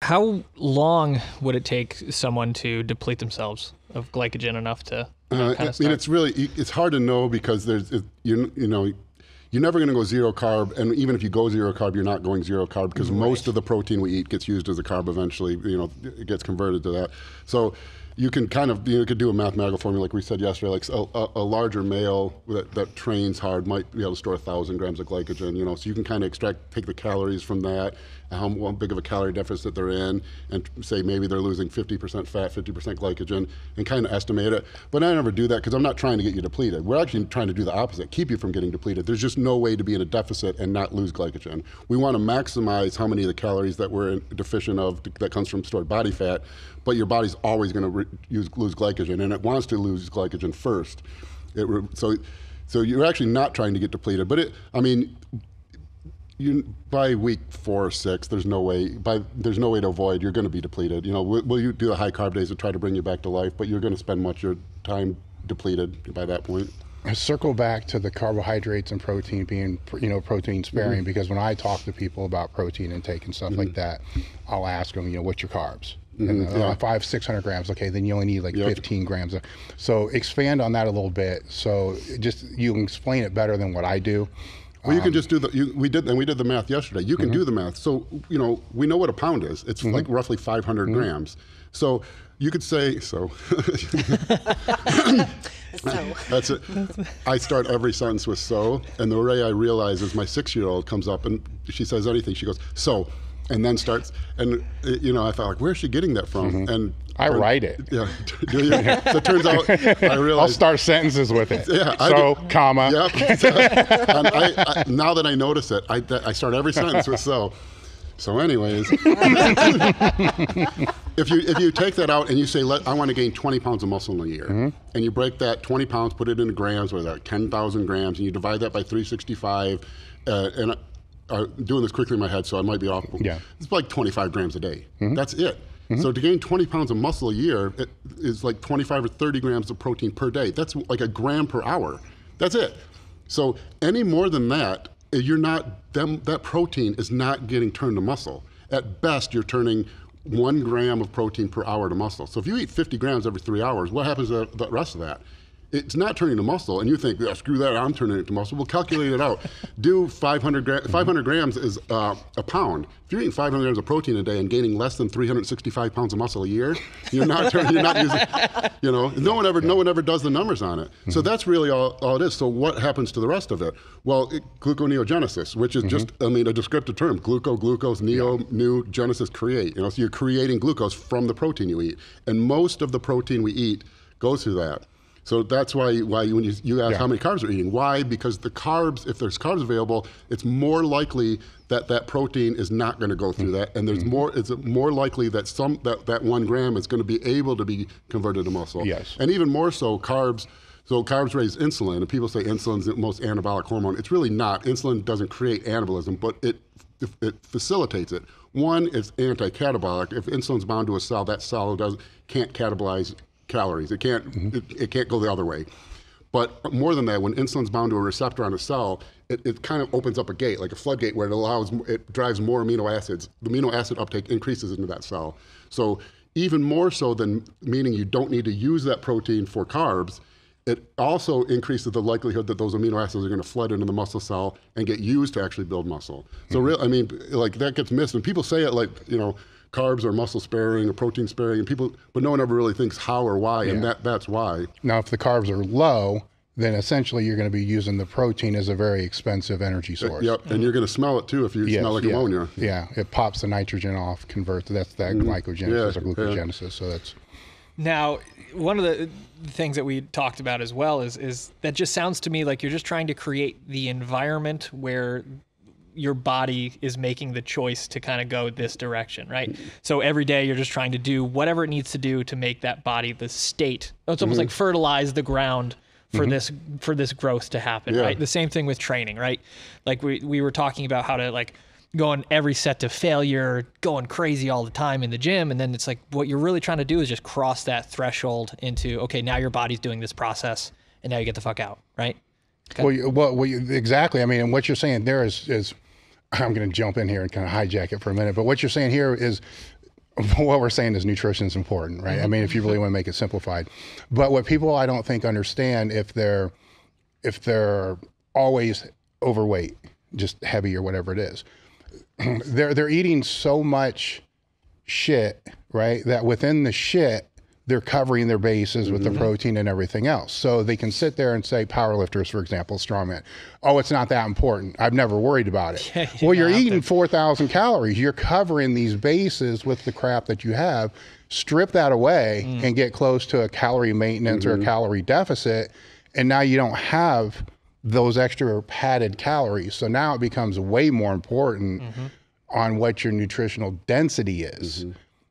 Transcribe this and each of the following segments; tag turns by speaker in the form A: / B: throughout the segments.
A: How long would it take someone to deplete themselves of glycogen enough to kind of start?
B: It's hard to know because you're never going to go zero carb, and even if you go zero carb, you're not going zero carb because most of the protein we eat gets used as a carb eventually. It gets converted to that. So you can you could do a mathematical formula like we said yesterday. Like a larger male that trains hard might be able to store 1,000 grams of glycogen. So you can kind of take the calories from that, how big of a calorie deficit they're in, and say maybe they're losing 50% fat, 50% glycogen, and kind of estimate it. But I never do that because I'm not trying to get you depleted. We're actually trying to do the opposite, keep you from getting depleted. There's just no way to be in a deficit and not lose glycogen. We want to maximize how many of the calories that we're deficient of that comes from stored body fat, but your body's always going to lose glycogen, and it wants to lose glycogen first. So you're actually not trying to get depleted, but by week 4 or 6, there's no way to avoid. You're going to be depleted. Will you do the high carb days to try to bring you back to life? But you're going to spend much of your time depleted by that point.
C: I circle back to the carbohydrates and protein being, protein sparing, because when I talk to people about protein intake and stuff like that, I'll ask them, what's your carbs? And 500-600 grams. Okay, then you only need like 15 grams. So expand on that a little bit. So you can explain it better than what I do.
B: Well, you can just do we did the math yesterday. You can do the math. So, we know what a pound is. It's like roughly 500 grams. So you could say, that's it. I start every sentence with so, and the way I realize is my 6-year-old comes up and she says anything. She goes, so, and then starts, and I thought, like, where's she getting that from? And
C: I write it.
B: Yeah, do you? So it turns out I realized.
C: I'll start sentences with it.
B: Yeah.
C: Comma.
B: Yep. And I now that I notice it, I start every sentence with so. So anyways, if you take that out and you say, I want to gain 20 pounds of muscle in a year, and you break that 20 pounds, put it into grams, or that 10,000 grams, and you divide that by 365, and doing this quickly in my head, so I might be off.
C: Yeah.
B: It's like 25 grams a day. That's it. So to gain 20 pounds of muscle a year, it is like 25 or 30 grams of protein per day. That's like a gram per hour. That's it. So any more than that, that protein is not getting turned to muscle. At best, you're turning 1 gram of protein per hour to muscle. So if you eat 50 grams every 3 hours, what happens to the rest of that? It's not turning to muscle, and you think, screw that, I'm turning it to muscle. Well, calculate it out. Do 500 grams is a pound. If you're eating 500 grams of protein a day and gaining less than 365 pounds of muscle a year, you're not using, no one ever does the numbers on it. So that's really all it is. So what happens to the rest of it? Well, gluconeogenesis, which is just, a descriptive term. Glucose, new, genesis, create. So you're creating glucose from the protein you eat. And most of the protein we eat goes through that. So that's why when you ask how many carbs we're eating, why? Because the carbs, if there's carbs available, it's more likely that protein is not going to go through that, and there's it's more likely that that 1 gram is going to be able to be converted to muscle.
C: Yes.
B: And even more so, carbs. So carbs raise insulin, and people say insulin's the most anabolic hormone. It's really not. Insulin doesn't create anabolism, but it facilitates it. One, it's anti-catabolic. If insulin's bound to a cell, that cell can't catabolize calories. It can't go the other way. But more than that, when insulin's bound to a receptor on a cell, it kind of opens up a gate, like a floodgate, where it drives more amino acids. The amino acid uptake increases into that cell. So even more so than meaning you don't need to use that protein for carbs, it also increases the likelihood that those amino acids are going to flood into the muscle cell and get used to actually build muscle. So that gets missed. And people say it like, carbs are muscle sparing or protein sparing, but no one ever really thinks how or why, and that's why.
C: Now, if the carbs are low, then essentially you're going to be using the protein as a very expensive energy source.
B: Yep, and you're going to smell it too if you smell like ammonia.
C: Yeah, it pops the nitrogen off, converts. That's that glycogenesis or glucogenesis. So that's.
A: Now, one of the things that we talked about as well is that just sounds to me like you're just trying to create the environment where your body is making the choice to kind of go this direction, right? So every day you're just trying to do whatever it needs to do to make that body the state. It's almost like fertilize the ground for this growth to happen, right? The same thing with training, right? Like we were talking about how to like go on every set to failure, going crazy all the time in the gym, and then it's like what you're really trying to do is just cross that threshold into, okay, now your body's doing this process, and now you get the fuck out, right? Okay.
C: Well, exactly. I mean, and what you're saying there is I'm going to jump in here and kind of hijack it for a minute. But what you're saying here is what we're saying is nutrition is important, right? I mean, if you really want to make it simplified. But what people I don't think understand, if they're always overweight, just heavy or whatever it is, they're eating so much shit, right? That within the shit, they're covering their bases with the protein and everything else. So they can sit there and say, powerlifters, for example, strongman, oh, it's not that important. I've never worried about it. Well, you're eating 4,000 calories. You're covering these bases with the crap that you have. Strip that away and get close to a calorie maintenance or a calorie deficit. And now you don't have those extra padded calories. So now it becomes way more important on what your nutritional density is.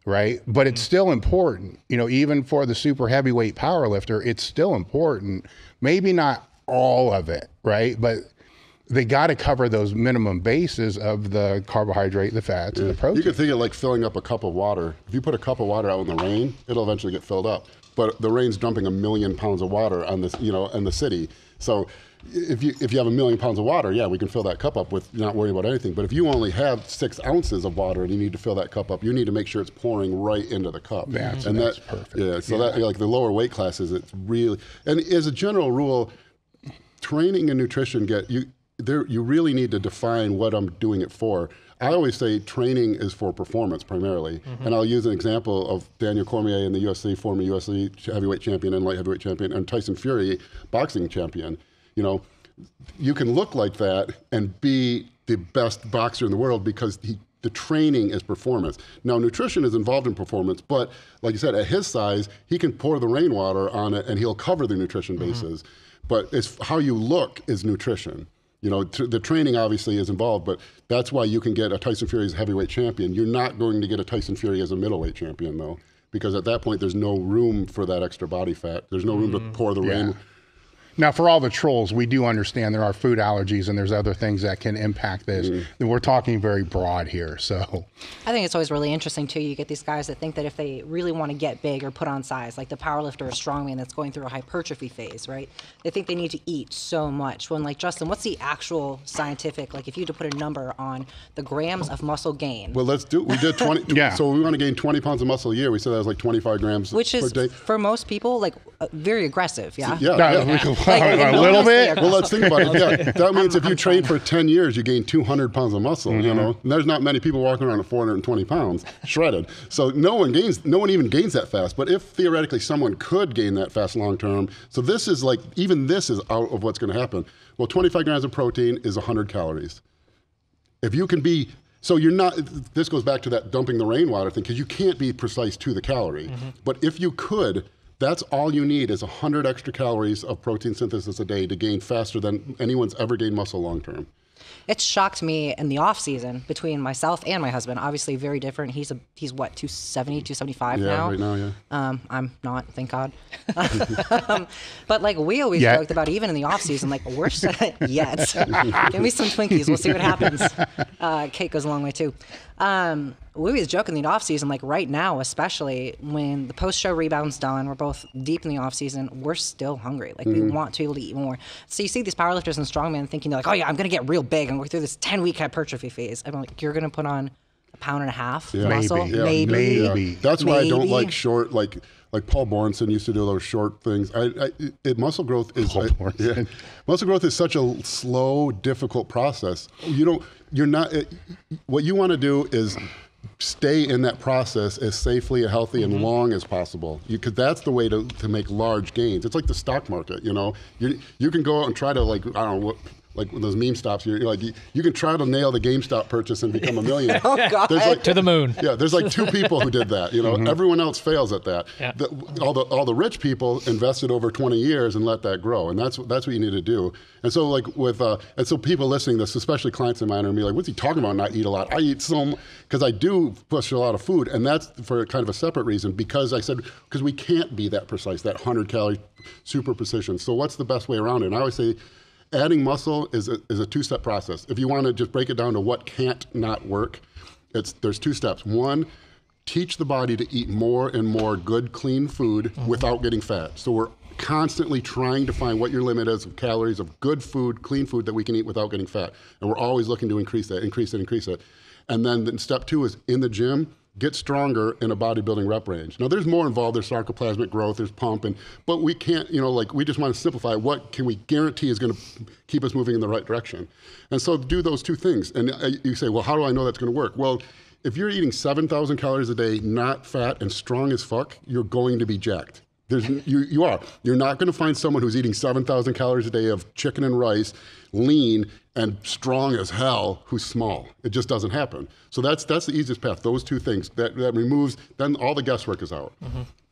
C: Right? But it's still important, you know, even for the super heavyweight powerlifter, it's still important. Maybe not all of it, right? But they got to cover those minimum bases of the carbohydrate, the fats, and the protein.
B: You can think of like filling up a cup of water. If you put a cup of water out in the rain, it'll eventually get filled up. But the rain's dumping 1 million pounds of water on this, you know, in the city. So if you have 1 million pounds of water, yeah, we can fill that cup up with not worrying about anything. But if you only have 6 ounces of water and you need to fill that cup up, you need to make sure it's pouring right into the cup.
C: That's perfect.
B: Yeah, so that, like the lower weight classes, it's really, and as a general rule, training and nutrition you really need to define what I'm doing it for. I always say training is for performance primarily. And I'll use an example of Daniel Cormier in the UFC, former UFC heavyweight champion and light heavyweight champion, and Tyson Fury, boxing champion. You know, you can look like that and be the best boxer in the world because the training is performance. Now, nutrition is involved in performance, but like you said, at his size, he can pour the rainwater on it and he'll cover the nutrition bases. But it's how you look is nutrition. You know, the training obviously is involved, but that's why you can get a Tyson Fury as a heavyweight champion. You're not going to get a Tyson Fury as a middleweight champion, though, because at that point, there's no room for that extra body fat. There's no room to pour the rain.
C: Now, for all the trolls, we do understand there are food allergies and there's other things that can impact this. We're talking very broad here, so.
D: I think it's always really interesting, too. You get these guys that think that if they really want to get big or put on size, like the powerlifter or strongman that's going through a hypertrophy phase, right? They think they need to eat so much. When, like, Justin, what's the actual scientific, like if you had to put a number on the grams of muscle gain?
B: Well, we did 20, so we want to gain 20 pounds of muscle a year. We said that was like 25 grams
D: Which
B: per
D: is,
B: day.
D: for most people, like very aggressive, yeah?
C: Like, a little bit.
B: Well, let's think about it. Yeah, that means if you train for 10 years, you gain 200 pounds of muscle. You know, and there's not many people walking around at 420 pounds shredded. So no one even gains that fast. But if theoretically someone could gain that fast long term, so this is like, even this is out of what's going to happen. Well, 25 grams of protein is 100 calories. If you can be, so you're not, this goes back to that dumping the rainwater thing, because you can't be precise to the calorie. But if you could, that's all you need is 100 extra calories of protein synthesis a day to gain faster than anyone's ever gained muscle long term.
D: It shocked me in the off season between myself and my husband. Obviously very different. He's what, 270, 275 now?
B: Yeah, right now, yeah.
D: I'm not, thank God. But like we always joked about, even in the off season, like we're yet. Give me some Twinkies. We'll see what happens. Cake goes a long way too. We always joke in the off season, like right now, especially when the post show rebound's done, we're both deep in the off season, we're still hungry. Like we want to be able to eat more. So you see these powerlifters and strongmen thinking they're like, oh yeah, I'm gonna get real big and go through this 10-week hypertrophy phase. I'm like, you're gonna put on 1.5 pounds muscle? Maybe.
B: Yeah. That's why I don't like short, like Paul Borenson used to do those short things. Muscle growth is muscle growth is such a slow, difficult process. What you want to do is stay in that process as safely, healthy, and long as possible. Because that's the way to make large gains. It's like the stock market, you know. You can go out and try to, like, I don't know what, like those meme stops. You're like, you can try to nail the GameStop purchase and become a millionaire.
D: Oh God!
A: To the moon.
B: Yeah, there's like 2 people who did that. You know, everyone else fails at that.
A: Yeah.
B: All the rich people invested over 20 years and let that grow, and that's what you need to do. And so like and so people listening to this, especially clients of mine, are like, what's he talking about? Not eat a lot. I eat some, because I do push a lot of food, and that's for kind of a separate reason. Because we can't be that precise, that 100-calorie super precision. So what's the best way around it? And I always say, adding muscle is a 2-step process. If you want to just break it down to what can't not work, there's 2 steps. 1, teach the body to eat more and more good, clean food without getting fat. So we're constantly trying to find what your limit is of calories of good food, clean food that we can eat without getting fat. And we're always looking to increase it. And then step 2 is in the gym, get stronger in a bodybuilding rep range. Now there's more involved, there's sarcoplasmic growth, there's pump, but we can't, we just want to simplify what can we guarantee is going to keep us moving in the right direction. And so do those two things. And you say, well, how do I know that's going to work? Well, if you're eating 7,000 calories a day, not fat and strong as fuck, you're going to be jacked. You are. You're not going to find someone who's eating 7,000 calories a day of chicken and rice, lean and strong as hell, who's small. It just doesn't happen. So that's the easiest path. Those two things that removes, then all the guesswork is out.